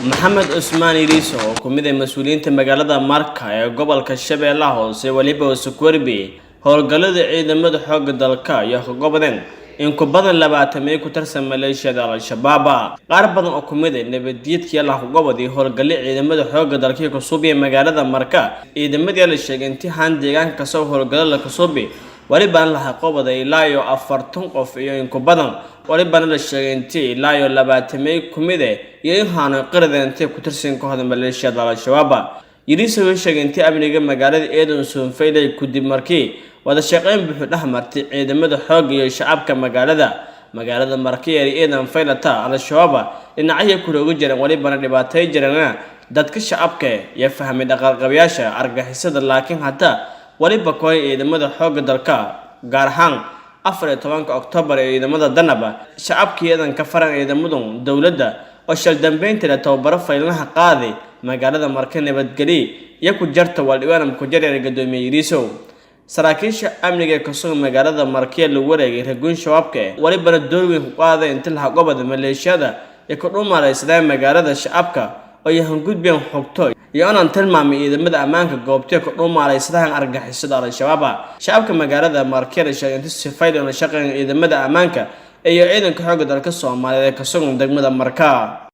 Maxamed Usmaan Iriso oo ku mid ah mas'uuliyiinta magaalada Marka ee gobolka Shabeellaha Hoose waliba uu Sukwerbi howlgallada ciidamada xoogga dalka iyo gobolkan in ku badan 20 ku tirsan maleeshiyada Al-Shabaab qaar badan oo ku mid ah nabadgelyada la gobodii howlgallada ciidamada xoogga dalka ku suubiya magaalada Marka ciidamada la sheegay intii han deegaanka ka soo howlgallada ka suubi waliba la qoboday ilaa iyo 40 qof iyo in ku badan waliba la sheegay intii ilaa iyo 20 ku mid ah iyo haano qirdeentay ku tirsan kooxda maleeshiyada Al-Shabaab Iriso sheegay intii amniga magaalada Eedan soo fayday ku dib markii wada shaqeyn buuxda dhamartay ciidamada xoog iyo shacabka magaalada Markii ay Eedan faylata Al-Shabaab dhinacyo ku looga jiray waliba dhibaatay jirana dadka shacabka iyo fahmay dhaqaaqayaasha argagixisada laakiin hadda waliba kooxda ciidamada xoogga dalka gaar ahaan 14 Oktoobar ee ciidamada danaba shacabka ka faran ciidamada dawladda oo shal dambeyntii la tababaro faylaha qaaday magaalada Marka nabadgeli iyo ku jarta waliba ku jaray gadoomiye Iriso saraakiisha amniga ka soo magaalada Marka la wareegay ragoon shacabka waliba door weyn ku qaaday inta la gobada maleeshiyada ee ku dhuumareysay magaalada shacabka oo yahan gudbeen xogto iyo aan tilmaamay ciidamada ammaanka goobta ku dhuumareysay argagixisada Al-Shabaab shacabka magaalada Marka la sheegay inta si fayl oo shaqeyn ciidamada ammaanka iyo ciidanka xoogga dalka Soomaaliyeed ka soo degmada Marka